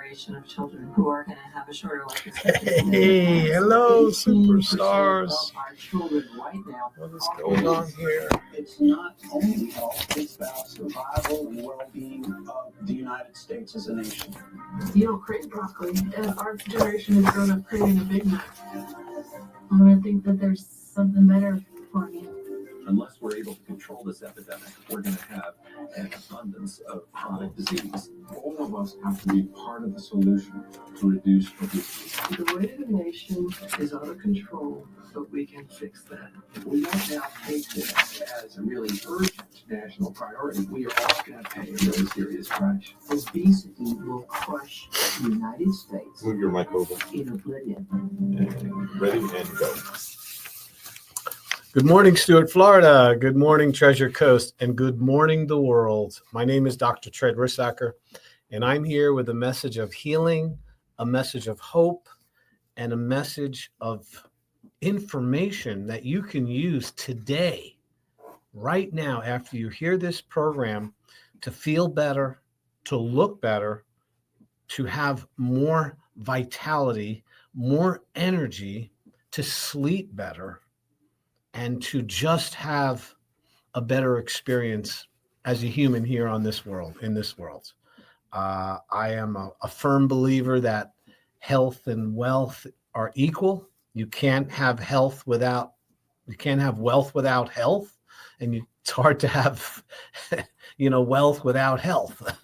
generation of children who are going to have a shorter life expectancy. Hey, hello, superstars. Of our children right now. What is going on here? It's not only health, it's about survival and well-being of the United States as a nation. You don't crave broccoli, and our generation has grown up craving a Big Mac. I'm going to think that there's something better for me. Unless we're able to control this epidemic, we're going to have an abundance of chronic disease. All of us have to be part of the solution to reduce obesity. The weight of the nation is out of control, but we can fix that. We don't now take this as a really urgent national priority. We are all going to pay a really serious price. Obesity will crush the United States Move your mic over. in oblivion. And ready and go. Good morning, Stuart, Florida. Good morning, Treasure Coast. And good morning, the world. My name is Dr. Tred Rissacker, and I'm here with a message of healing, a message of hope, and a message of information that you can use today, right now, after you hear this program, to feel better, to look better, to have more vitality, more energy, to sleep better, and to just have a better experience as a human here on this world, in this world. I am a firm believer that health and wealth are equal. You can't have wealth without health, and it's hard to have, wealth without health.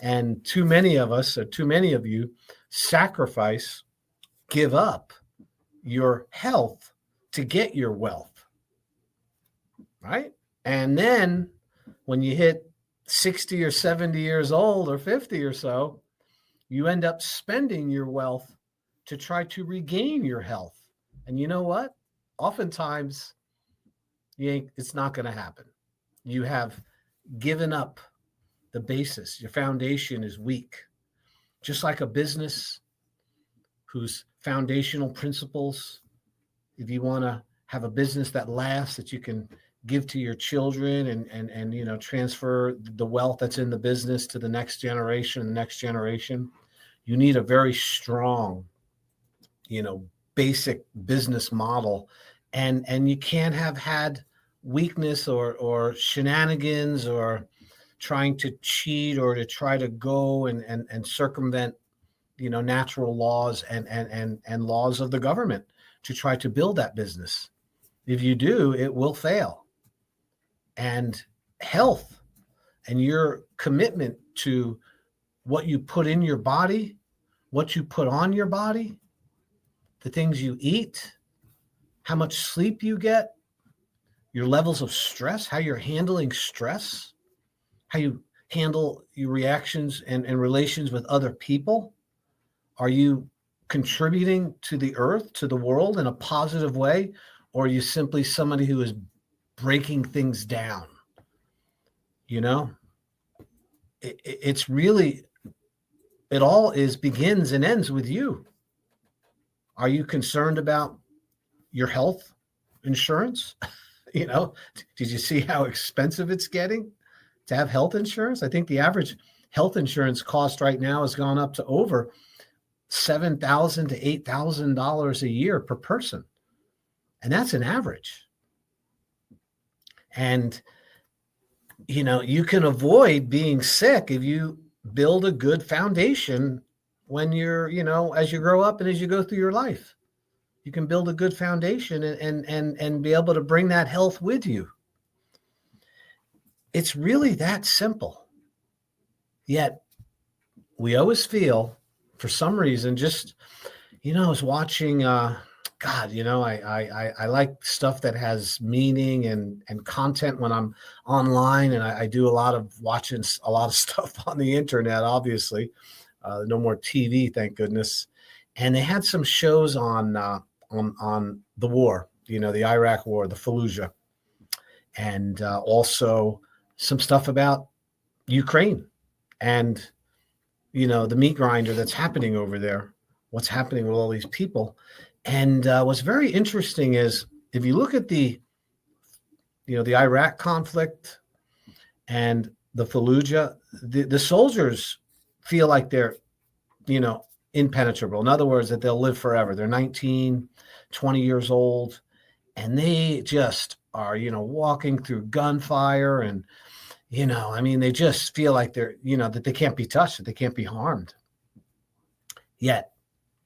And too many of us, or too many of you, give up your health to get your wealth. Right? And then when you hit 60 or 70 years old or 50 or so, you end up spending your wealth to try to regain your health. And you know what? Oftentimes, it's not going to happen. You have given up the basis. Your foundation is weak. Just like a business whose foundational principles, if you want to have a business that lasts, that you can give to your children and transfer the wealth that's in the business to the next generation, you need a very strong, basic business model. And you can't have had weakness or shenanigans or trying to cheat or to try to go and circumvent, natural laws and laws of the government to try to build that business. If you do, it will fail. And health and your commitment to what you put in your body, what you put on your body, the things you eat, how much sleep you get, your levels of stress, how you're handling stress, how you handle your reactions and relations with other people. Are you contributing to the earth, to the world in a positive way? Or are you simply somebody who is breaking things down? It's really, it all begins and ends with you. Are you concerned about your health insurance? Did you see how expensive it's getting to have health insurance? I think the average health insurance cost right now has gone up to over $7,000 to $8,000 a year per person. And that's an average. And, you can avoid being sick if you build a good foundation when you're, as you grow up and as you go through your life. You can build a good foundation and be able to bring that health with you. It's really that simple. Yet we always feel, for some reason, just, I was watching, I like stuff that has meaning and content when I'm online, and I do watching a lot of stuff on the internet, obviously. No more TV, thank goodness. And they had some shows on the war, the Iraq war, the Fallujah, and also some stuff about Ukraine and, the meat grinder that's happening over there, what's happening with all these people. And what's very interesting is if you look at the Iraq conflict and the Fallujah, the soldiers feel like they're impenetrable. In other words, that they'll live forever. They're 19, 20 years old, and they just are, walking through gunfire and, they just feel like they're, that they can't be touched, that they can't be harmed. Yet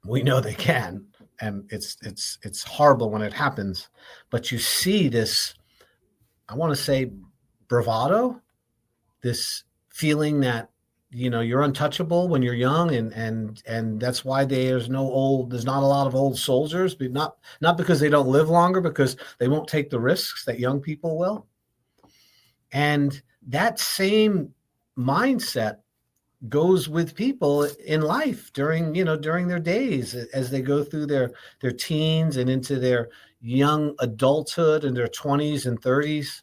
we know they can. And it's horrible when it happens, but you see this, I want to say, bravado, this feeling that, you're untouchable when you're young, and that's why there's not a lot of old soldiers, but not because they don't live longer, because they won't take the risks that young people will. And that same mindset goes with people in life during their days, as they go through their teens and into their young adulthood in their 20s and 30s.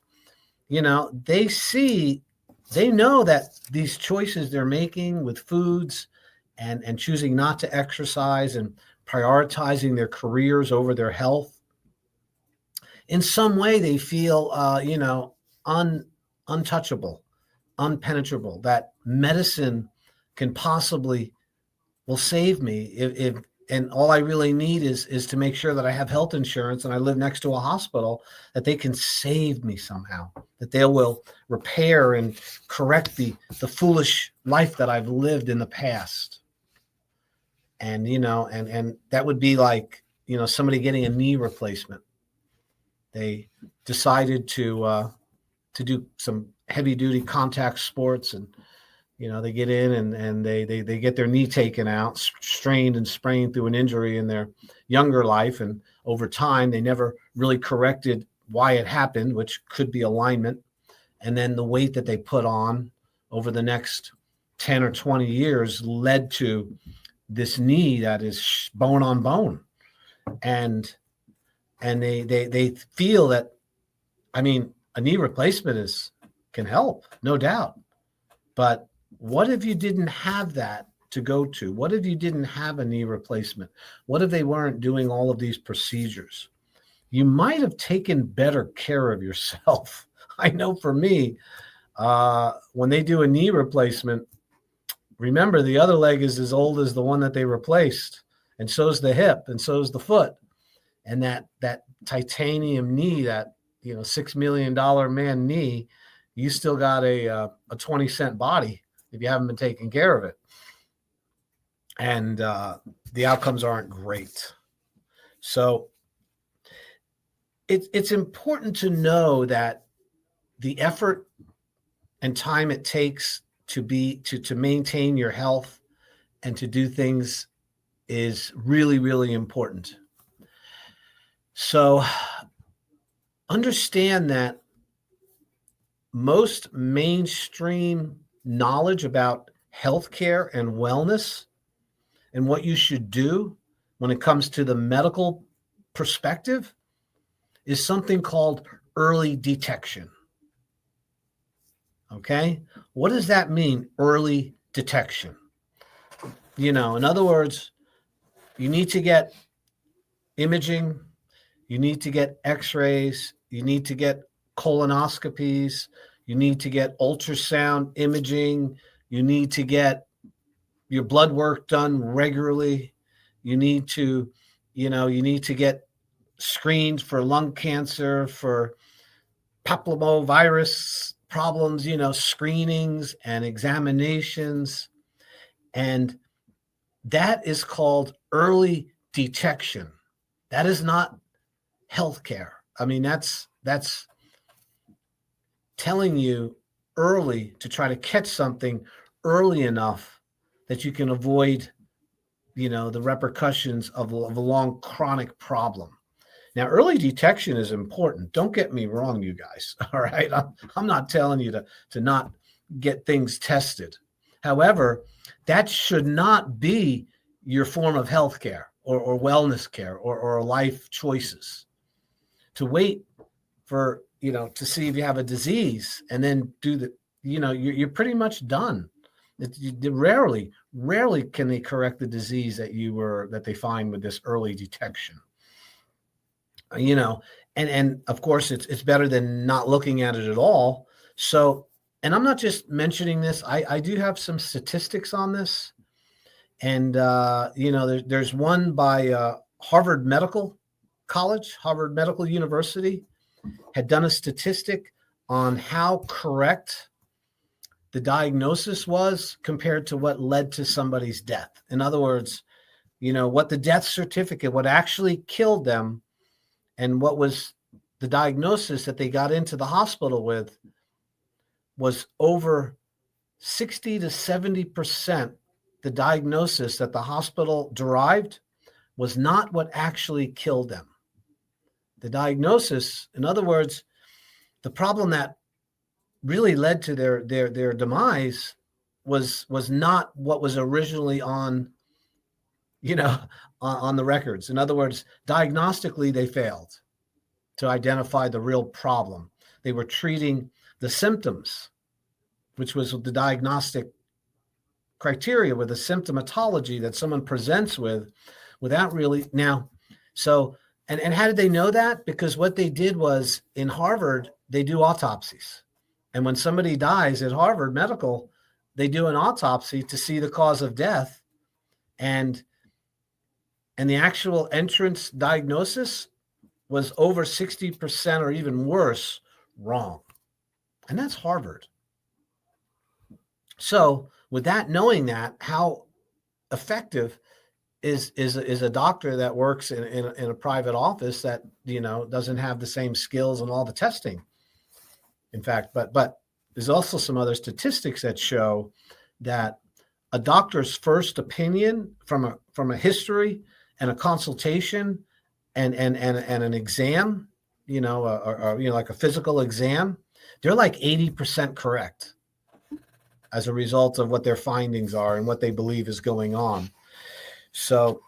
They know that these choices they're making with foods and choosing not to exercise and prioritizing their careers over their health, in some way they feel untouchable, unpenetrable, that medicine will save me if and all I really need is to make sure that I have health insurance and I live next to a hospital, that they can save me somehow, that they will repair and correct the foolish life that I've lived in the past. And, and that would be like, somebody getting a knee replacement. They decided to do some heavy duty contact sports, and they get in and they get their knee taken out, strained and sprained through an injury in their younger life. And over time, they never really corrected why it happened, which could be alignment. And then the weight that they put on over the next 10 or 20 years led to this knee that is bone on bone. And they feel that, a knee replacement can help, no doubt. But what if you didn't have that to go to? What if you didn't have a knee replacement? What if they weren't doing all of these procedures? You might have taken better care of yourself. I know for me, when they do a knee replacement, remember the other leg is as old as the one that they replaced, and so is the hip, and so is the foot. And that titanium knee, that $6 million man knee, you still got a 20-cent body if you haven't been taking care of it. And the outcomes aren't great. So it's important to know that the effort and time it takes to maintain your health and to do things is really, really important. So understand that most mainstream knowledge about healthcare and wellness and what you should do when it comes to the medical perspective is something called early detection. Okay? What does that mean, early detection? In other words, you need to get imaging, you need to get x-rays, you need to get colonoscopies, you need to get ultrasound imaging, you need to get your blood work done regularly, you need to get screened for lung cancer, for papillomavirus problems, screenings and examinations. And that is called early detection. That is not healthcare. That's telling you early to try to catch something early enough that you can avoid, the repercussions of a long chronic problem. Now, early detection is important. Don't get me wrong, you guys. All right. I'm not telling you to not get things tested. However, that should not be your form of health care or wellness care or life choices. To wait for, to see if you have a disease and then do you're pretty much done. Rarely can they correct the disease that they find with this early detection. And of course it's better than not looking at it at all. So, and I'm not just mentioning this, I do have some statistics on this. And, there's one by Harvard Medical College, Harvard Medical University, had done a statistic on how correct the diagnosis was compared to what led to somebody's death. In other words, what the death certificate, what actually killed them, and what was the diagnosis that they got into the hospital with was over 60 to 70%. The diagnosis that the hospital derived was not what actually killed them. The diagnosis, in other words, the problem that really led to their demise was not what was originally on the records. In other words, diagnostically, they failed to identify the real problem. They were treating the symptoms, which was the diagnostic criteria, with the symptomatology that someone presents with, without really now. So, and how did they know that? Because what they did was, in Harvard, they do autopsies. And when somebody dies at Harvard Medical, they do an autopsy to see the cause of death. And the actual entrance diagnosis was over 60% or even worse wrong. And that's Harvard. So with that, knowing that, how effective is a doctor that works in a private office that, doesn't have the same skills and all the testing. In fact, but there's also some other statistics that show that a doctor's first opinion from a history and a consultation and an exam, or like a physical exam, they're like 80% correct as a result of what their findings are and what they believe is going on. So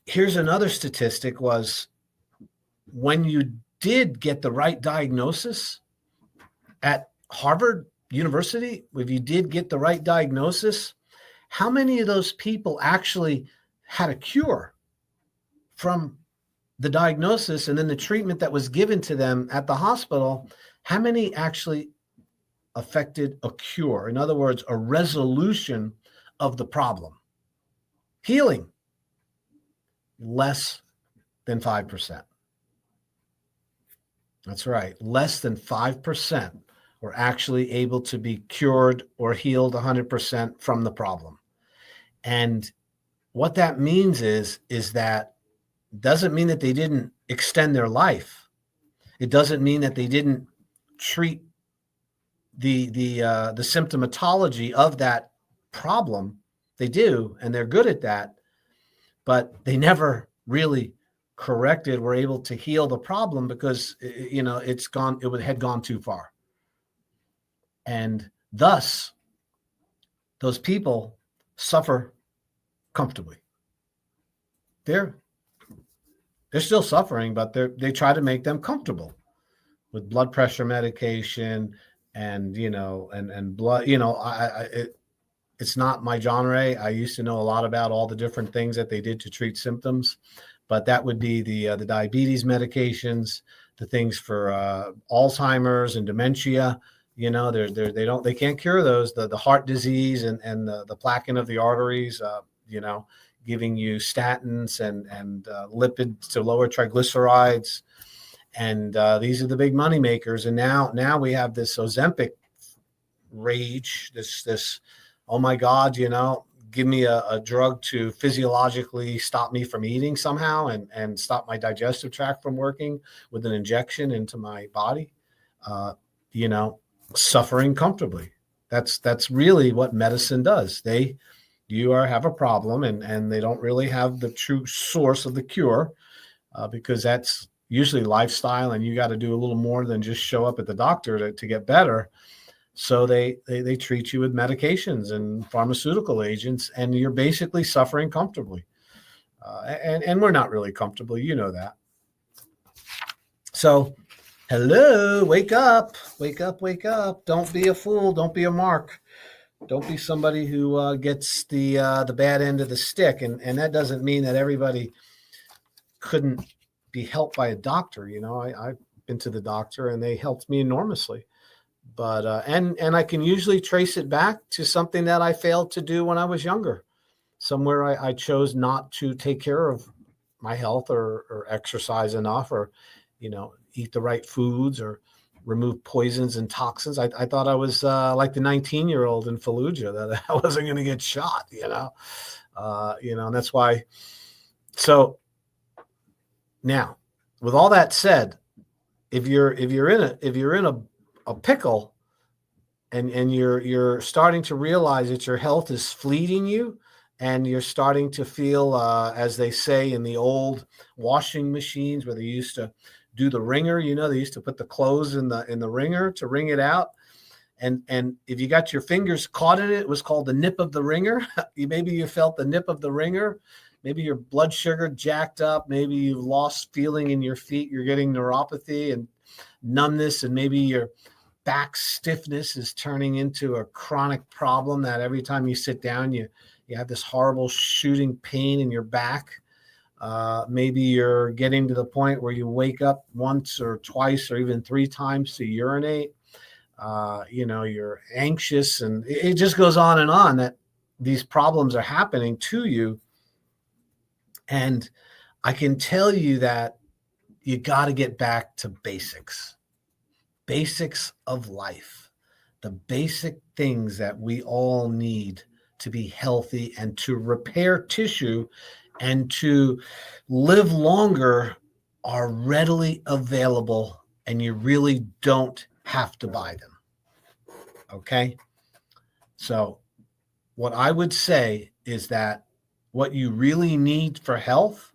here's another statistic: was when you did get the right diagnosis at Harvard University, if you did get the right diagnosis, how many of those people actually had a cure from the diagnosis and then the treatment that was given to them at the hospital? How many actually affected a cure? In other words, a resolution of the problem. Healing, less than 5%. That's right. Less than 5% were actually able to be cured or healed 100% from the problem. And what that means is that doesn't mean that they didn't extend their life. It doesn't mean that they didn't treat the symptomatology of that problem. They do, and they're good at that, but they never really were able to heal the problem because, it had gone too far. And thus, those people suffer comfortably. They're still suffering, but they try to make them comfortable with blood pressure medication and blood. It's not my genre. I used to know a lot about all the different things that they did to treat symptoms, but that would be the diabetes medications, the things for Alzheimer's and dementia. They can't cure those. The heart disease and the plaquing of the arteries. Giving you statins and lipids to lower triglycerides, and these are the big money makers. And now we have this Ozempic rage. This oh my God, give me a drug to physiologically stop me from eating somehow and stop my digestive tract from working with an injection into my body. Suffering comfortably. That's really what medicine does. You have a problem and they don't really have the true source of the cure because that's usually lifestyle, and you got to do a little more than just show up at the doctor to get better. So they treat you with medications and pharmaceutical agents, and you're basically suffering comfortably. And we're not really comfortable. You know that. So, hello, wake up, wake up, wake up. Don't be a fool. Don't be a mark. Don't be somebody who gets the bad end of the stick. And that doesn't mean that everybody couldn't be helped by a doctor. I've been to the doctor and they helped me enormously. But and I can usually trace it back to something that I failed to do when I was younger. somewhere I chose not to take care of my health or exercise enough or, eat the right foods or remove poisons and toxins. I thought I was like the 19-year-old in Fallujah, that I wasn't going to get shot, and that's why. So now, with all that said, if you're in a pickle and you're starting to realize that your health is fleeting you, and you're starting to feel, as they say in the old washing machines where they used to do the wringer, they used to put the clothes in the wringer to wring it out. And if you got your fingers caught in it, it was called the nip of the wringer. Maybe you felt the nip of the wringer. Maybe your blood sugar jacked up. Maybe you've lost feeling in your feet. You're getting neuropathy and numbness, and maybe your back stiffness is turning into a chronic problem that every time you sit down, you have this horrible shooting pain in your back. Maybe you're getting to the point where you wake up once or twice or even 3 times to urinate. You're anxious, and it just goes on that these problems are happening to you. And I can tell you that you got to get back to basics of life, the basic things that we all need to be healthy and to repair tissue and to live longer are readily available, and you really don't have to buy them. Okay? So what I would say is that what you really need for health,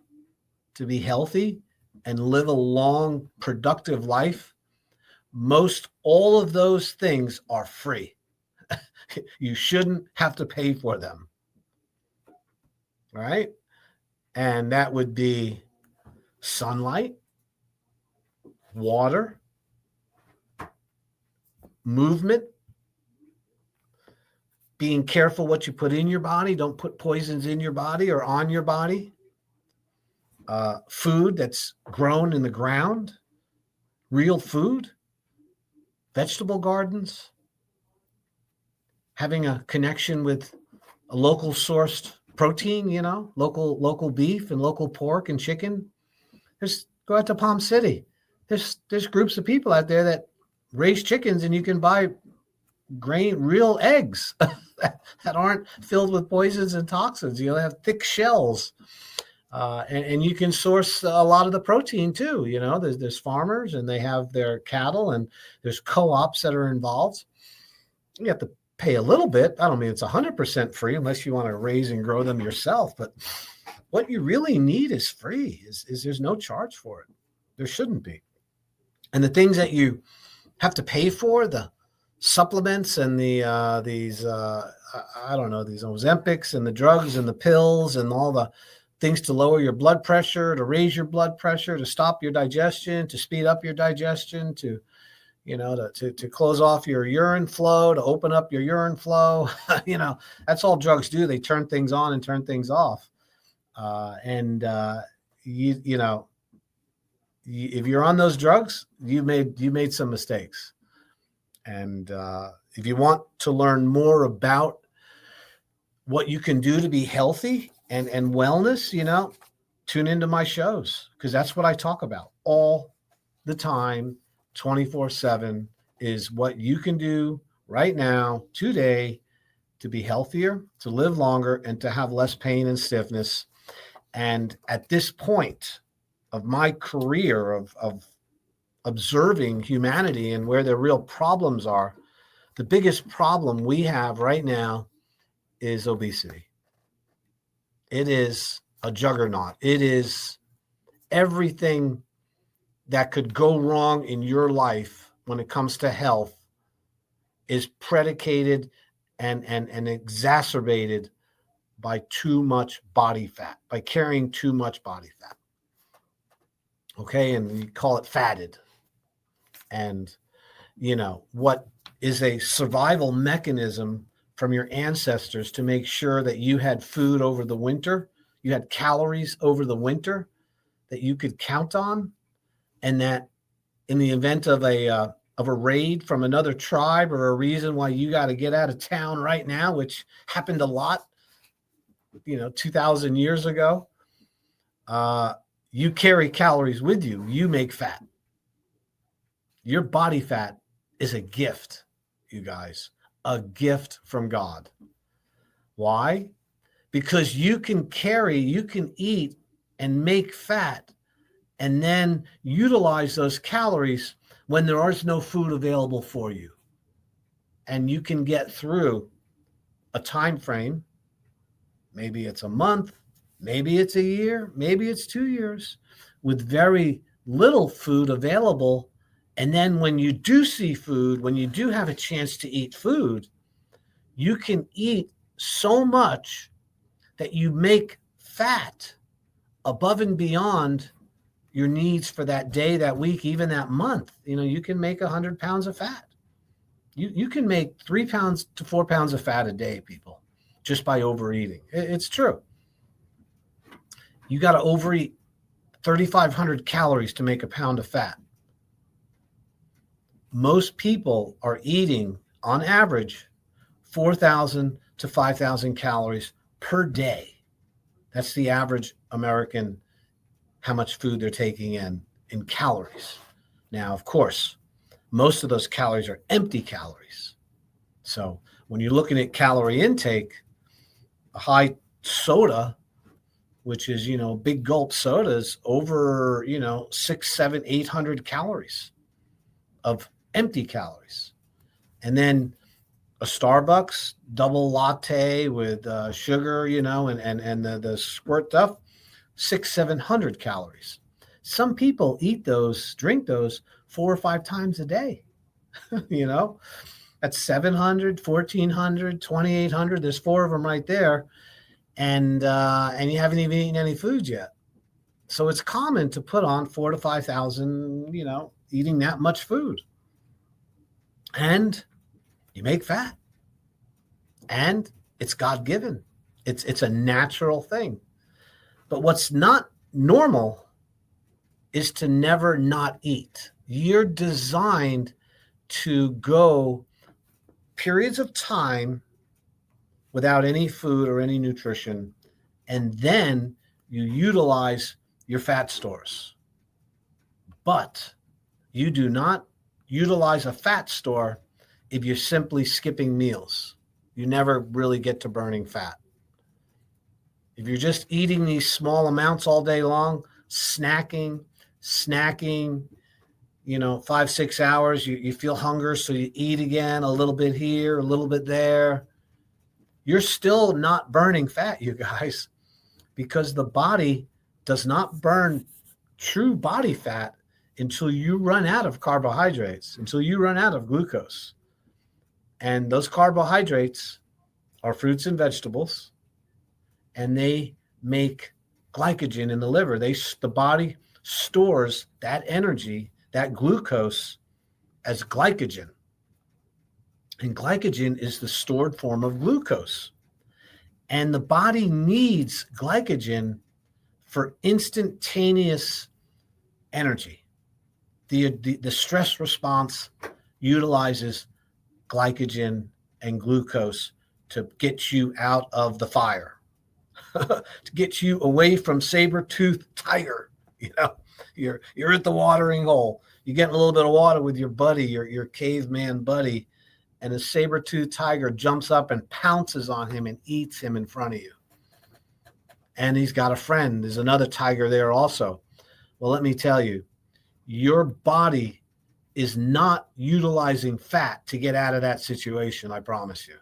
to be healthy and live a long, productive life, most all of those things are free. You shouldn't have to pay for them. All right? And that would be sunlight, water, movement, being careful what you put in your body. Don't put poisons in your body or on your body. Food that's grown in the ground, real food, vegetable gardens, having a connection with a local sourced protein, local beef and local pork and chicken. Go out to Palm City. There's groups of people out there that raise chickens, and you can buy real eggs that aren't filled with poisons and toxins. They have thick shells, and you can source a lot of the protein too. There's farmers, and they have their cattle, and there's co-ops that are involved. You have to pay a little bit. I don't mean it's 100% free unless you want to raise and grow them yourself. But what you really need is free. Is there's no charge for it. There shouldn't be. And the things that you have to pay for, the supplements and these Ozempics and the drugs and the pills and all the things to lower your blood pressure, to raise your blood pressure, to stop your digestion, to speed up your digestion, to close off your urine flow, to open up your urine flow. That's all drugs do. They turn things on and turn things off. If you're on those drugs, you made some mistakes. And if you want to learn more about what you can do to be healthy and wellness, tune into my shows, because that's what I talk about all the time, 24/7, is what you can do right now, today, to be healthier, to live longer, and to have less pain and stiffness. And at this point of my career of observing humanity and where their real problems are, the biggest problem we have right now is obesity. It is a juggernaut. It is everything that could go wrong in your life when it comes to health is predicated and exacerbated by too much body fat, by carrying too much body fat. Okay, and you call it fatted. And, what is a survival mechanism from your ancestors to make sure that you had food over the winter, you had calories over the winter that you could count on, and that in the event of a raid from another tribe or a reason why you got to get out of town right now, which happened a lot 2,000 years ago, you carry calories with you. You make fat. Your body fat is a gift, you guys, a gift from God. Why? Because you can eat and make fat and then utilize those calories when there is no food available for you. And you can get through a time frame. Maybe it's a month, maybe it's a year, maybe it's 2 years with very little food available. And then when you do see food, when you do have a chance to eat food, you can eat so much that you make fat above and beyond your needs for that day, that week, even that month. You can make 100 pounds of fat. You can make 3 pounds to 4 pounds of fat a day, people, just by overeating. It's true. You got to overeat 3,500 calories to make a pound of fat. Most people are eating, on average, 4,000 to 5,000 calories per day. That's the average American, how much food they're taking in calories. Now, of course, most of those calories are empty calories. So when you're looking at calorie intake, a high soda, which is, big gulp sodas, over, 600, 700, 800 calories of empty calories. And then a Starbucks double latte with sugar, and the squirt stuff, 600, 700 calories. Some people eat those, drink those 4 or 5 times a day. That's 700, 1,400, 2,800. There's 4 of them right there. And you haven't even eaten any food yet. So it's common to put on 4,000 to 5,000, eating that much food. And you make fat. And it's God-given. It's a natural thing. But what's not normal is to never not eat. You're designed to go periods of time without any food or any nutrition, and then you utilize your fat stores. But you do not utilize a fat store if you're simply skipping meals. You never really get to burning fat. If you're just eating these small amounts all day long, snacking, 5, 6 hours, you feel hunger, so you eat again, a little bit here, a little bit there. You're still not burning fat, you guys, because the body does not burn true body fat until you run out of carbohydrates, until you run out of glucose. And those carbohydrates are fruits and vegetables, and they make glycogen in the liver. The body stores that energy, that glucose, as glycogen. And glycogen is the stored form of glucose. And the body needs glycogen for instantaneous energy. The stress response utilizes glycogen and glucose to get you out of the fire, to get you away from saber-toothed tiger. You're at the watering hole. You're getting a little bit of water with your buddy, your caveman buddy, and a saber-toothed tiger jumps up and pounces on him and eats him in front of you. And he's got a friend. There's another tiger there also. Well, let me tell you, your body is not utilizing fat to get out of that situation, I promise you.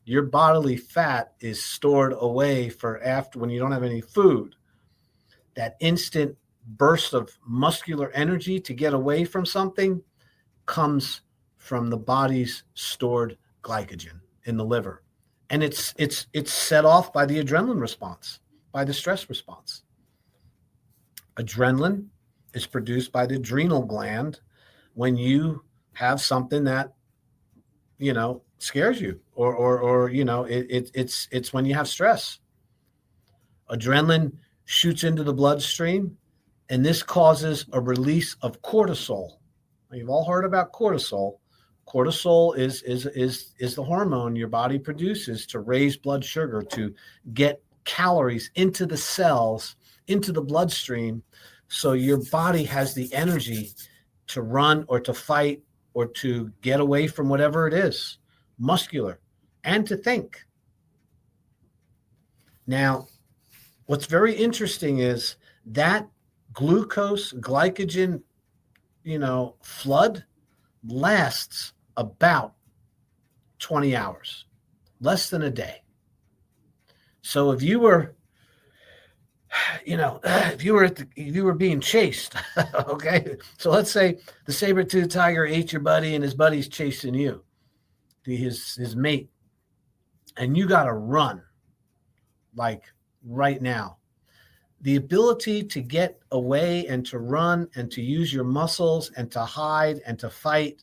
Your bodily fat is stored away for after, when you don't have any food. That instant burst of muscular energy to get away from something comes from the body's stored glycogen in the liver. And it's set off by the adrenaline response, by the stress response. Adrenaline is produced by the adrenal gland when you have something that, scares you, or it's when you have stress. Adrenaline shoots into the bloodstream, and this causes a release of cortisol. Now, you've all heard about cortisol. Cortisol is the hormone your body produces to raise blood sugar, to get calories into the cells, into the bloodstream, so your body has the energy to run or to fight or to get away from whatever it is, muscular, and to think. Now, what's very interesting is that glucose, glycogen, flood lasts about 20 hours, less than a day. So if you were, if you were being chased, okay. So let's say the saber-toothed tiger ate your buddy and his buddy's chasing you, his mate, and you got to run like right now. The ability to get away and to run and to use your muscles and to hide and to fight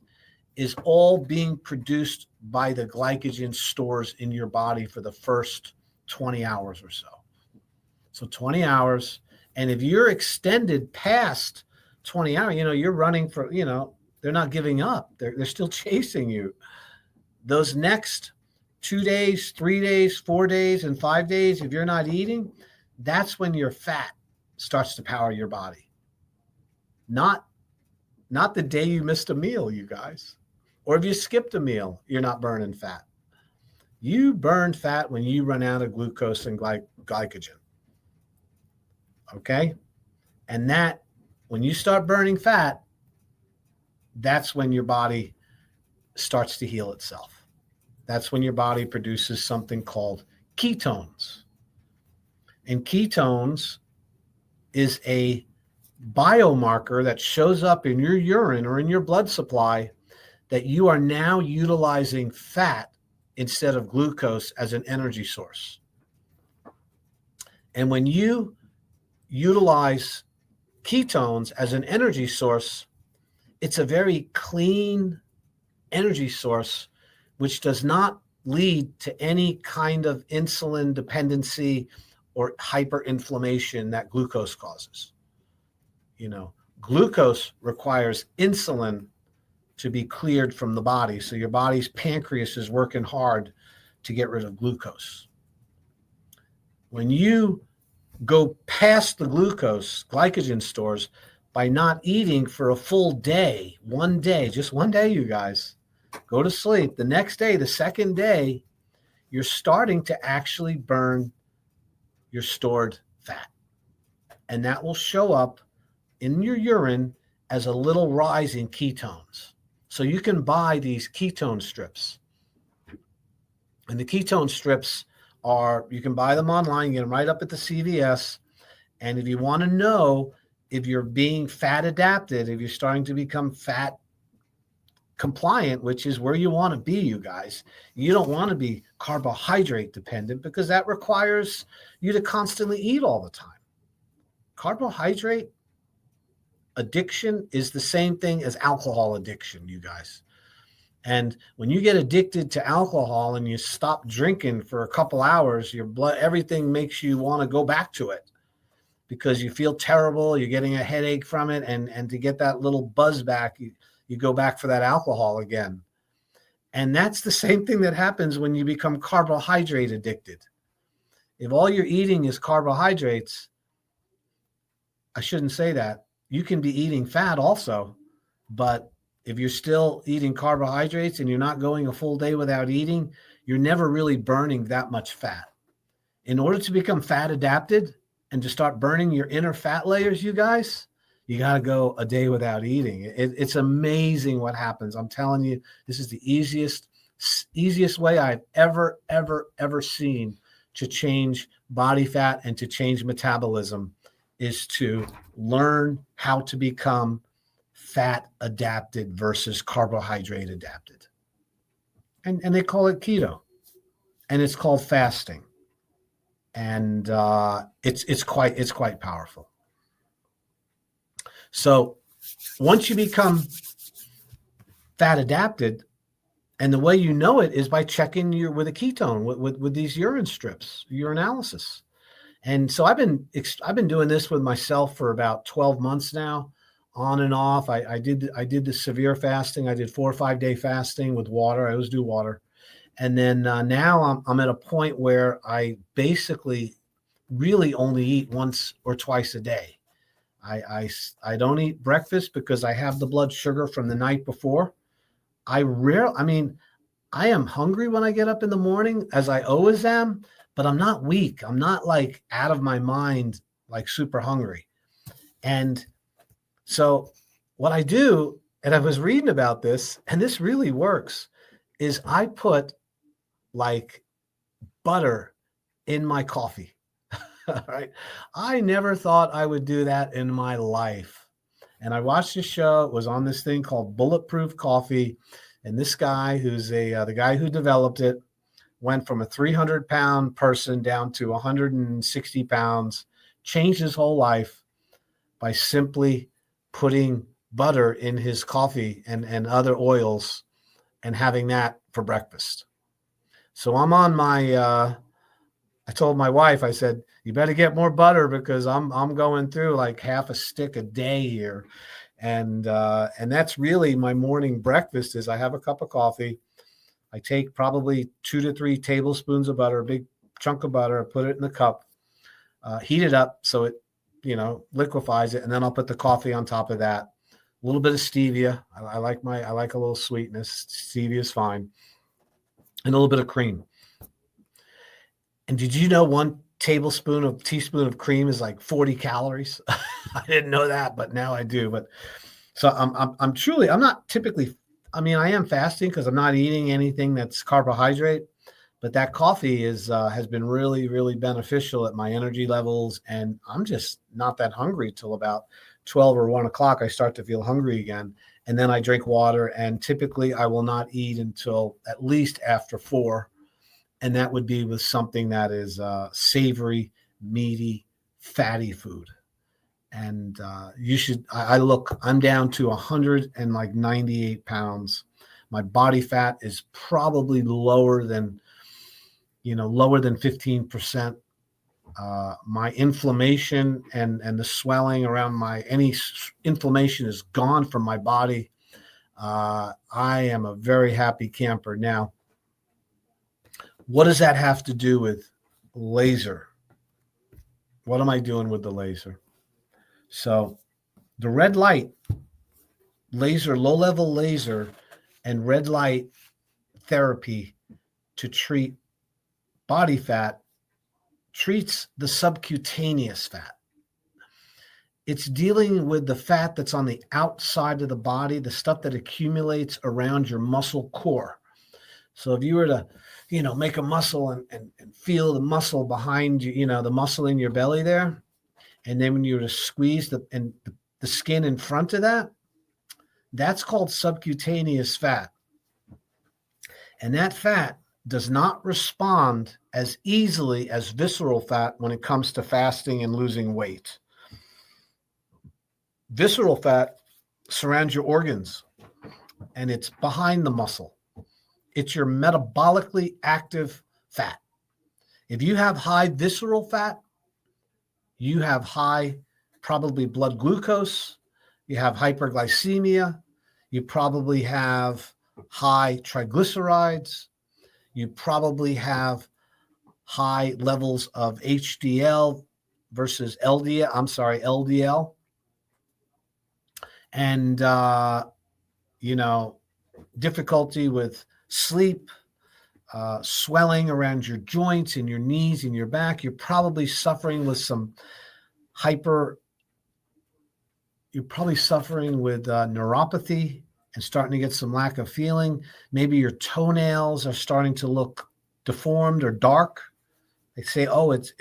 is all being produced by the glycogen stores in your body for the first 20 hours or so. So 20 hours. And if you're extended past 20 hours, you're running for, they're not giving up. They're still chasing you. Those next 2 days, 3 days, 4 days, and 5 days, if you're not eating, that's when your fat starts to power your body. Not the day you missed a meal, you guys. Or if you skipped a meal, you're not burning fat. You burn fat when you run out of glucose and glycogen. Okay? And that, when you start burning fat, that's when your body starts to heal itself. That's when your body produces something called ketones. And ketones is a biomarker that shows up in your urine or in your blood supply that you are now utilizing fat instead of glucose as an energy source. And when you utilize ketones as an energy source, it's a very clean energy source, which does not lead to any kind of insulin dependency or hyperinflammation that glucose causes. Glucose requires insulin to be cleared from the body. So your body's pancreas is working hard to get rid of glucose. When you go past the glycogen stores by not eating for a full day, just one day, you guys, go to sleep. The next day, the second day, you're starting to actually burn your stored fat. And that will show up in your urine as a little rise in ketones. So you can buy these ketone strips. And the ketone strips you can buy them online, you get them right up at the CVS. And if you want to know if you're being fat adapted, if you're starting to become fat compliant, which is where you want to be, you guys. You don't want to be carbohydrate dependent because that requires you to constantly eat all the time. Carbohydrate addiction is the same thing as alcohol addiction, you guys. And when you get addicted to alcohol and you stop drinking for a couple hours, your blood, everything makes you want to go back to it because you feel terrible. You're getting a headache from it. And to get that little buzz back, you go back for that alcohol again. And that's the same thing that happens when you become carbohydrate addicted. If all you're eating is carbohydrates, I shouldn't say that. You can be eating fat also, but if you're still eating carbohydrates and you're not going a full day without eating, you're never really burning that much fat. In order to become fat adapted and to start burning your inner fat layers, you guys, you got to go a day without eating. It's amazing what happens. I'm telling you, this is the easiest way I've ever seen to change body fat and to change metabolism is to learn how to become fat adapted versus carbohydrate adapted. And they call it keto. And it's called fasting. And it's quite powerful. So once you become fat adapted, and the way you know it is by checking with a ketone with these urine strips, urinalysis. And so I've been doing this with myself for about 12 months now on and off. I did the severe fasting. I did 4 or 5 day fasting with water. I always do water. And then now I'm at a point where I basically really only eat once or twice a day. I don't eat breakfast because I have the blood sugar from the night before. I mean, I am hungry when I get up in the morning, as I always am, but I'm not weak. I'm not like out of my mind, like super hungry. And so what I do, and I was reading about this, and this really works, is I put like butter in my coffee. Right? I never thought I would do that in my life. And I watched a show. It was on this thing called Bulletproof Coffee. And this guy, who's the guy who developed it, went from a 300-pound person down to 160 pounds, changed his whole life by simply putting butter in his coffee and other oils and having that for breakfast. So I'm on my, I told my wife, I said, you better get more butter because I'm going through like half a stick a day here. And that's really my morning breakfast is I have a cup of coffee. I take probably 2 to 3 tablespoons of butter, a big chunk of butter, put it in the cup, heat it up so it, liquefies it. And then I'll put the coffee on top of that. A little bit of stevia. I like a little sweetness. Stevia is fine. And a little bit of cream. And did you know 1 teaspoon of cream is like 40 calories? I didn't know that, but now I do. But so I'm not typically, I mean, I am fasting because I'm not eating anything that's carbohydrate, but that coffee has been really, really beneficial at my energy levels. And I'm just not that hungry till about 12 or 1 o'clock. I start to feel hungry again. And then I drink water, and typically I will not eat until at least after 4. And that would be with something that is savory, meaty, fatty food. And I'm down to 198 pounds. My body fat is probably lower than 15%. My inflammation and the swelling around any inflammation is gone from my body. I am a very happy camper. Now, what does that have to do with laser? What am I doing with the laser? So the red light laser, low-level laser, and red light therapy to treat body fat treats the subcutaneous fat. It's dealing with the fat that's on the outside of the body, the stuff that accumulates around your muscle core. So if you were to, make a muscle and feel the muscle behind you, the muscle in your belly there, and then when you were to squeeze the skin in front of that, that's called subcutaneous fat. And that fat does not respond as easily as visceral fat when it comes to fasting and losing weight. Visceral fat surrounds your organs, and it's behind the muscle. It's your metabolically active fat. If you have high visceral fat, you have high probably blood glucose, you have hyperglycemia, you probably have high triglycerides, you probably have high levels of HDL versus LDL. And, difficulty with sleep, swelling around your joints and your knees and your back. You're probably suffering with neuropathy and starting to get some lack of feeling. Maybe your toenails are starting to look deformed or dark. They say, oh, it's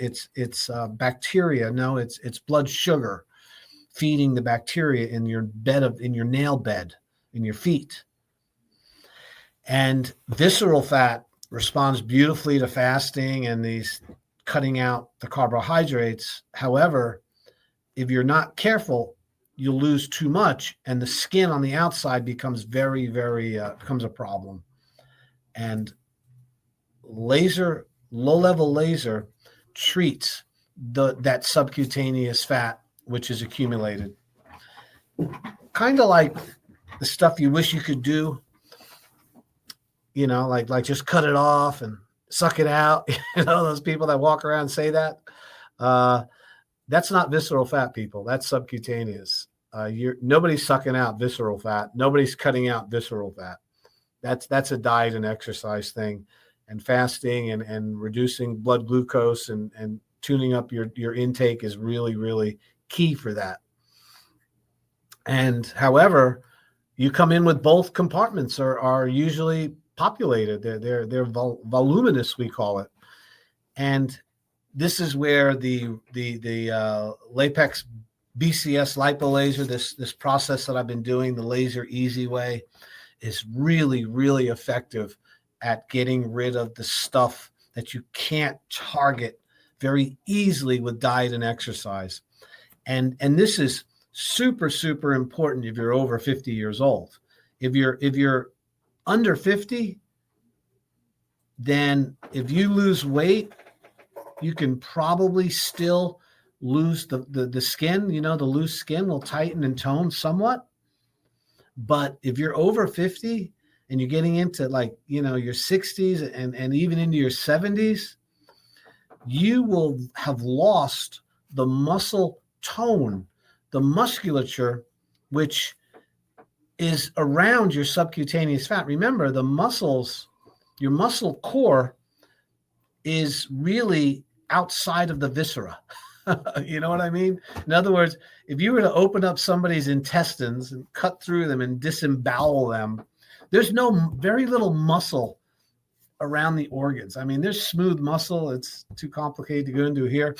bacteria. No, it's blood sugar feeding the bacteria in your nail bed, in your feet. And visceral fat responds beautifully to fasting and these cutting out the carbohydrates. However, if you're not careful, you'll lose too much, and the skin on the outside becomes very, very becomes a problem. And low-level laser treats that subcutaneous fat which is accumulated. kind of like the stuff you wish you could do, like just cut it off and suck it out. Those people that walk around and say that. That's not visceral fat, people. That's subcutaneous. Nobody's sucking out visceral fat. Nobody's cutting out visceral fat. That's a diet and exercise thing, and fasting and reducing blood glucose and tuning up your intake is really, really key for that. And however, you come in with both compartments are usually populated. They're voluminous, we call it. And this is where the Lapex BCS lipolaser, this process that I've been doing, the laser easy way, is really, really effective at getting rid of the stuff that you can't target very easily with diet and exercise. And this is super, super important if you're over 50 years old. If you're under 50, then if you lose weight, you can probably still lose the skin. The loose skin will tighten and tone somewhat. But if you're over 50 and you're getting into your 60s and even into your 70s, you will have lost the muscle tone, the musculature, which is around your subcutaneous fat. Remember, the muscles, your muscle core is really outside of the viscera. You know what I mean? In other words, if you were to open up somebody's intestines and cut through them and disembowel them, there's very little muscle around the organs. I mean, there's smooth muscle. It's too complicated to go into here.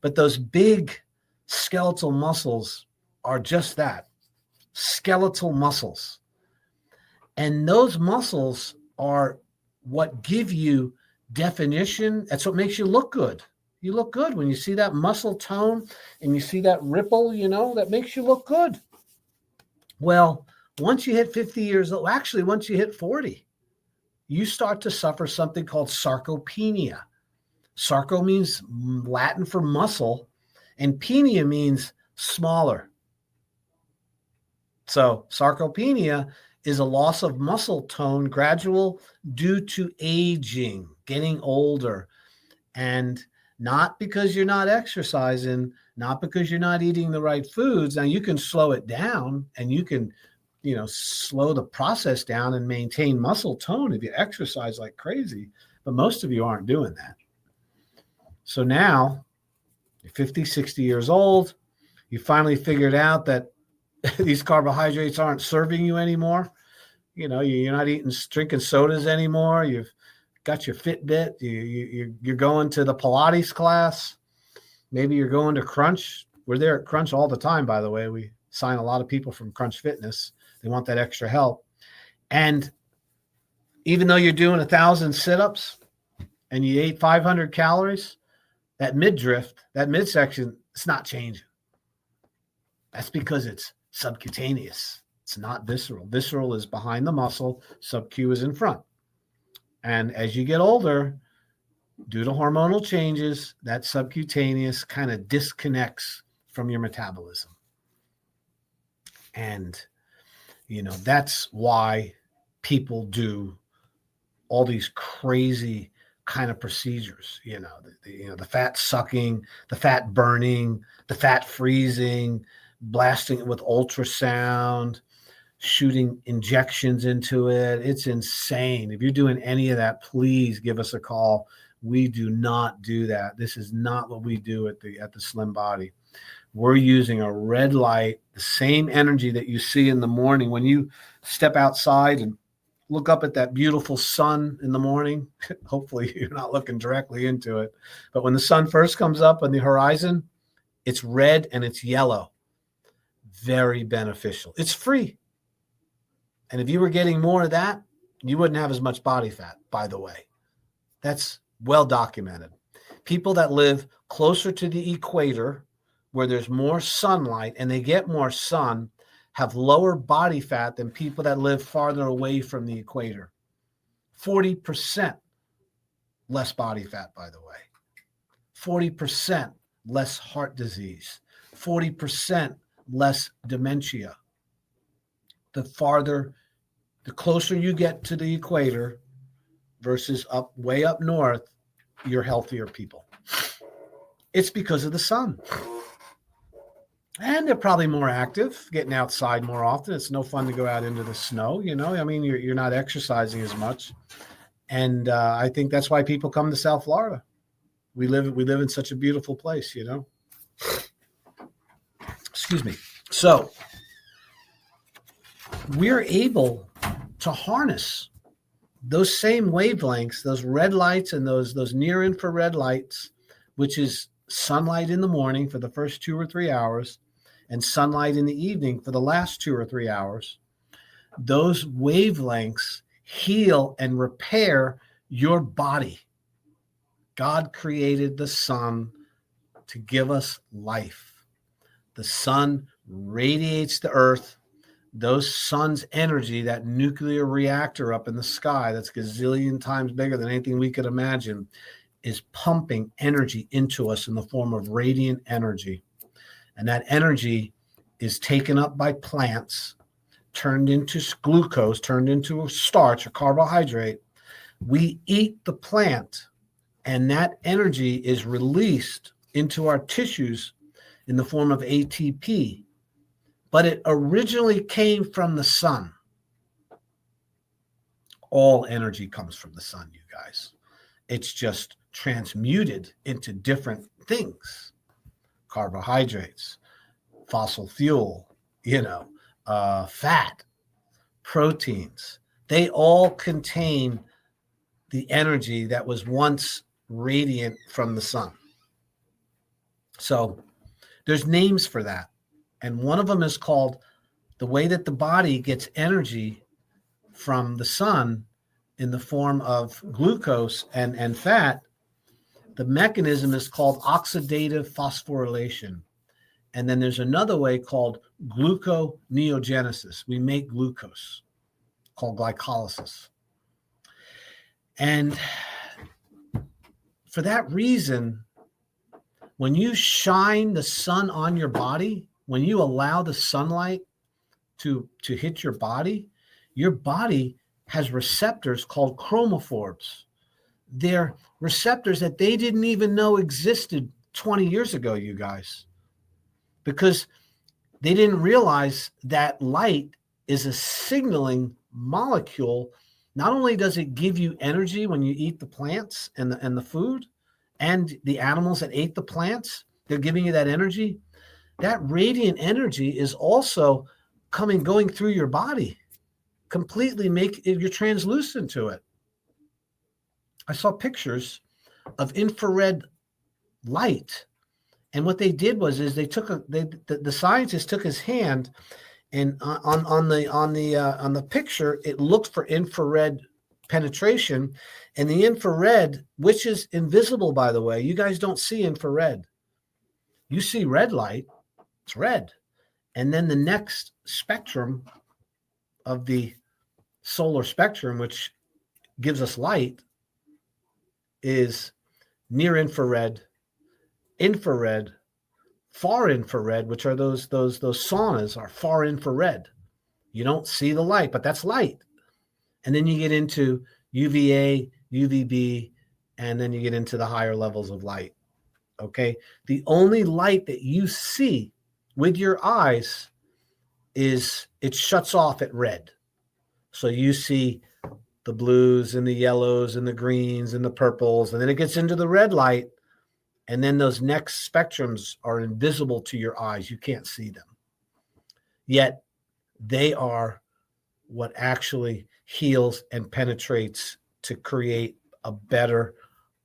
But those big skeletal muscles are just that, skeletal muscles. And those muscles are what give you definition. That's what makes you look good. You look good when you see that muscle tone and you see that ripple, that makes you look good. Well, once you hit 50 years old, actually, once you hit 40, you start to suffer something called sarcopenia. Sarco means Latin for muscle, and penia means smaller. So sarcopenia is a loss of muscle tone, gradual due to aging, getting older, and not because you're not exercising, not because you're not eating the right foods. Now you can slow it down and you can, slow the process down and maintain muscle tone if you exercise like crazy. But most of you aren't doing that. So now you're 50, 60 years old. You finally figured out that these carbohydrates aren't serving you anymore. You're not drinking sodas anymore. You've got your Fitbit. You're going to the Pilates class. Maybe you're going to Crunch. We're there at Crunch all the time, by the way. We sign a lot of people from Crunch Fitness. They want that extra help. And even though you're doing 1,000 sit-ups and you ate 500 calories, that midriff, that midsection, it's not changing. That's because it's subcutaneous. It's not visceral. Visceral is behind the muscle. Sub-Q is in front. And as you get older, due to hormonal changes, that subcutaneous kind of disconnects from your metabolism. And, that's why people do all these crazy kind of procedures, the fat sucking, the fat burning, the fat freezing, blasting it with ultrasound, shooting injections into it. It's insane. If you're doing any of that, please give us a call. We do not do that. This is not what we do at the Slim Body. We're using a red light, the same energy that you see in the morning when you step outside and look up at that beautiful sun in the morning. Hopefully you're not looking directly into it. But when the sun first comes up on the horizon, it's red and it's yellow. Very beneficial. It's free. And if you were getting more of that, you wouldn't have as much body fat, by the way. That's well documented. People that live closer to the equator, where there's more sunlight and they get more sun, have lower body fat than people that live farther away from the equator. 40% less body fat, by the way. 40% less heart disease. 40% less dementia. The closer you get to the equator versus way up north, you're healthier people. It's because of the sun. And they're probably more active, getting outside more often. It's no fun to go out into the snow, I mean, you're not exercising as much. And I think that's why people come to South Florida. We live in such a beautiful place, Excuse me. So we're able to harness those same wavelengths, those red lights and those near infrared lights, which is sunlight in the morning for the first 2 or 3 hours and sunlight in the evening for the last 2 or 3 hours. Those wavelengths heal and repair your body. God created the sun to give us life. The sun radiates the earth. Those sun's energy, that nuclear reactor up in the sky that's gazillion times bigger than anything we could imagine, is pumping energy into us in the form of radiant energy. And that energy is taken up by plants, turned into glucose, turned into a starch, a carbohydrate. We eat the plant, and that energy is released into our tissues in the form of ATP. But it originally came from the sun. All energy comes from the sun, you guys. It's just transmuted into different things. Carbohydrates, fossil fuel, fat, proteins. They all contain the energy that was once radiant from the sun. So there's names for that. And one of them is called the way that the body gets energy from the sun in the form of glucose and fat. The mechanism is called oxidative phosphorylation. And then there's another way called gluconeogenesis. We make glucose, called glycolysis. And for that reason, when you shine the sun on your body, when you allow the sunlight to hit your body has receptors called chromophores. They're receptors that they didn't even know existed 20 years ago, you guys, because they didn't realize that light is a signaling molecule. Not only does it give you energy when you eat the plants and the food and the animals that ate the plants, they're giving you that energy. That radiant energy is also going through your body, completely you're translucent to it. I saw pictures of infrared light, and what they did was they took the scientist took his hand, and on the picture it looked for infrared penetration, and the infrared, which is invisible, by the way, you guys don't see infrared. You see red light. It's red. And then the next spectrum of the solar spectrum, which gives us light, is near infrared, infrared, far infrared, which are those saunas are far infrared. You don't see the light, but that's light. And then you get into UVA, UVB, and then you get into the higher levels of light. Okay. The only light that you see with your eyes is it shuts off at red. So you see the blues and the yellows and the greens and the purples, and then it gets into the red light. And then those next spectrums are invisible to your eyes. You can't see them. Yet they are what actually heals and penetrates to create a better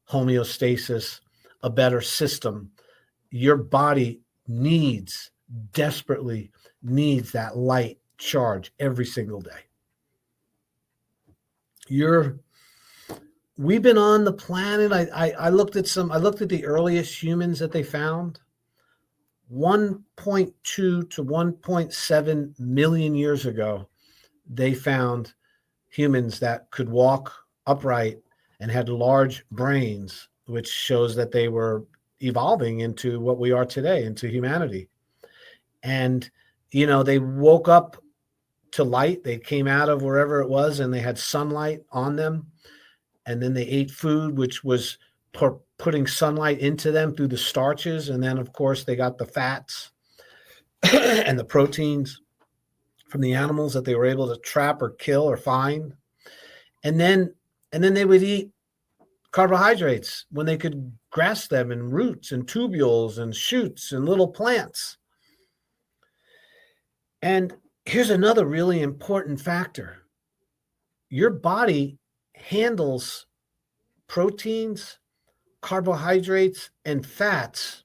homeostasis, a better system. Your body desperately needs that light charge every single day. We've been on the planet. I looked at the earliest humans that they found. 1.2 to 1.7 million years ago, they found humans that could walk upright and had large brains, which shows that they were evolving into what we are today, into humanity. And, they woke up to light. They came out of wherever it was and they had sunlight on them. And then they ate food, which was putting sunlight into them through the starches. And then, of course, they got the fats and the proteins from the animals that they were able to trap or kill or find. And then they would eat carbohydrates when they could grasp them in roots and tubules and shoots and little plants. And here's another really important factor. Your body handles proteins, carbohydrates, and fats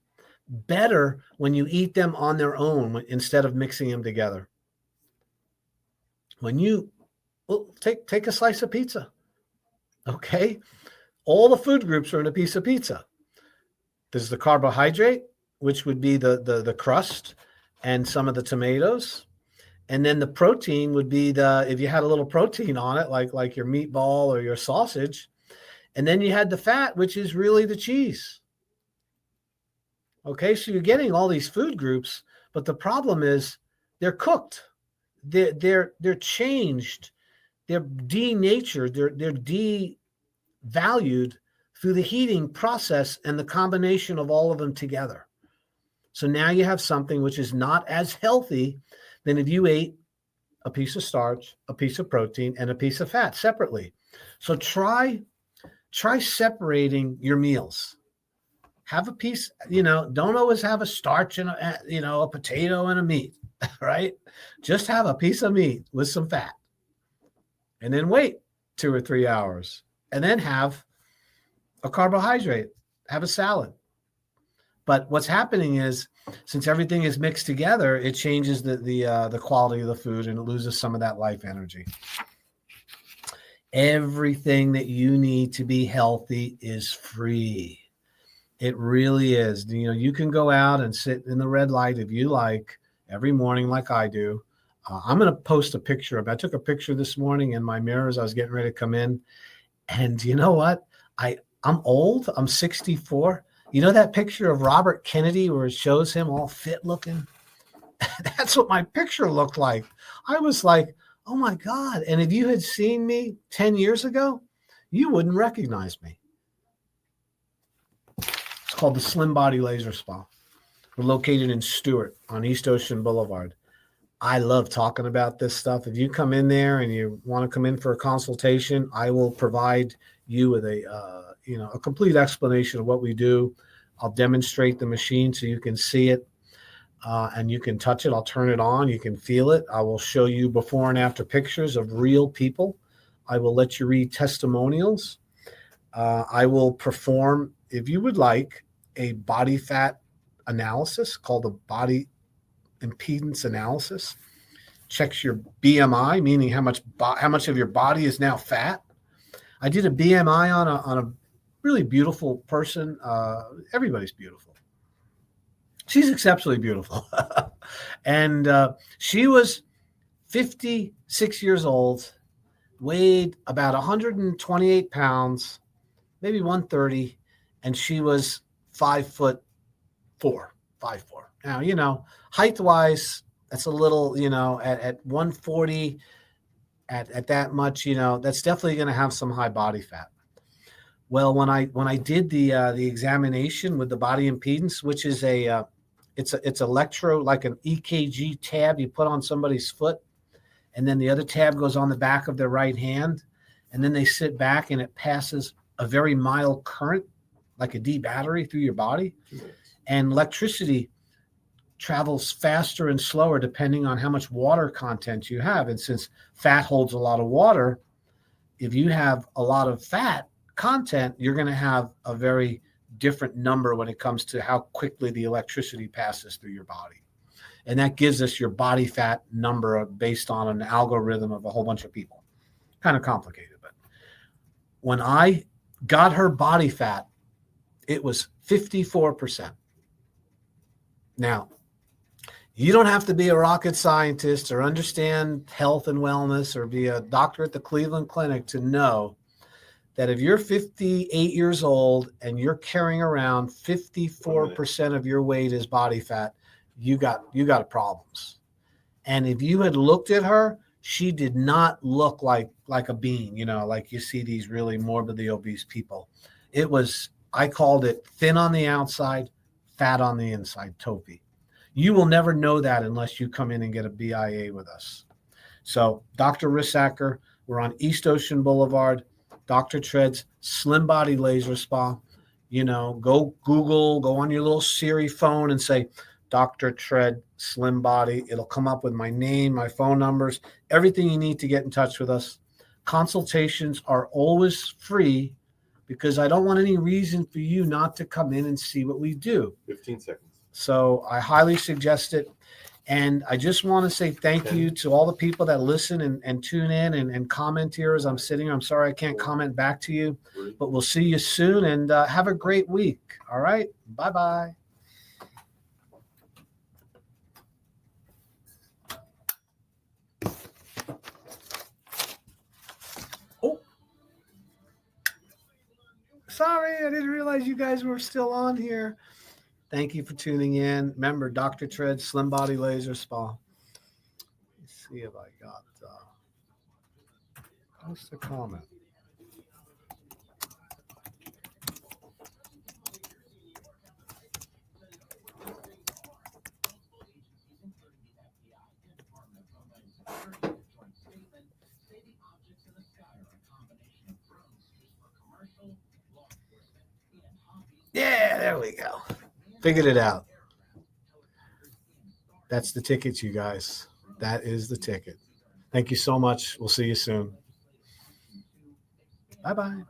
better when you eat them on their own instead of mixing them together. When you take a slice of pizza, okay? All the food groups are in a piece of pizza. There's the carbohydrate, which would be the crust and some of the tomatoes. And then the protein would be if you had a little protein on it, like your meatball or your sausage. And then you had the fat, which is really the cheese. Okay, so you're getting all these food groups, but the problem is they're cooked. They're changed. They're denatured. They're devalued through the heating process and the combination of all of them together. So now you have something which is not as healthy than if you ate a piece of starch, a piece of protein, and a piece of fat separately. So try separating your meals. Have a piece, don't always have a starch and a potato and a meat, right? Just have a piece of meat with some fat. And then wait 2 or 3 hours. And then have a carbohydrate, have a salad. But what's happening is, since everything is mixed together, it changes the quality of the food and it loses some of that life energy. Everything that you need to be healthy is free. It really is. You can go out and sit in the red light if you like every morning like I do. I'm going to post a picture of it. I took a picture this morning in my mirror as I was getting ready to come in. And you know what? I'm old. I'm 64. You know that picture of Robert Kennedy where it shows him all fit looking? That's what my picture looked like. I was like, oh my God. And if you had seen me 10 years ago, you wouldn't recognize me. It's called the Slim Body Laser Spa. We're located in Stewart on East Ocean Boulevard. I love talking about this stuff. If you come in there and you want to come in for a consultation, I will provide you with a complete explanation of what we do. I'll demonstrate the machine so you can see it and you can touch it. I'll turn it on. You can feel it. I will show you before and after pictures of real people. I will let you read testimonials. I will perform, if you would like, a body fat analysis called a body impedance analysis. Checks your BMI, meaning how much of your body is now fat. I did a BMI on a really beautiful person. Everybody's beautiful. She's exceptionally beautiful. And she was 56 years old, weighed about 128 pounds, maybe 130, and she was 5'4". Now, height-wise, that's a little, at 140, at that much, that's definitely going to have some high body fat. Well, when I did the examination with the body impedance, which is it's electro, like an EKG tab you put on somebody's foot, and then the other tab goes on the back of their right hand, and then they sit back and it passes a very mild current, like a D battery, through your body, and electricity travels faster and slower depending on how much water content you have. And since fat holds a lot of water, if you have a lot of fat content, you're going to have a very different number when it comes to how quickly the electricity passes through your body. And that gives us your body fat number based on an algorithm of a whole bunch of people. Kind of complicated, but when I got her body fat, it was 54%. Now, you don't have to be a rocket scientist or understand health and wellness or be a doctor at the Cleveland Clinic to know that if you're 58 years old and you're carrying around 54% of your weight as body fat, you got problems. And if you had looked at her, she did not look like a bean, like you see these really morbidly obese people. It was, I called it thin on the outside, fat on the inside, Topi. You will never know that unless you come in and get a BIA with us. So Dr. Rissacker, we're on East Ocean Boulevard, Dr. Treds, Slim Body Laser Spa. Go Google, go on your little Siri phone and say, Dr. Tred Slim Body. It'll come up with my name, my phone numbers, everything you need to get in touch with us. Consultations are always free because I don't want any reason for you not to come in and see what we do. 15 seconds. So I highly suggest it. And I just want to say thank you to all the people that listen and tune in and comment here as I'm sitting here. I'm sorry I can't comment back to you, but we'll see you soon, and have a great week. All right. Bye-bye. Oh, sorry. I didn't realize you guys were still on here. Thank you for tuning in. Remember, Dr. Tred, Slim Body Laser Spa. Let's see if I got post a comment. Yeah, there we go. Figured it out. That's the ticket, you guys. That is the ticket. Thank you so much. We'll see you soon. Bye-bye.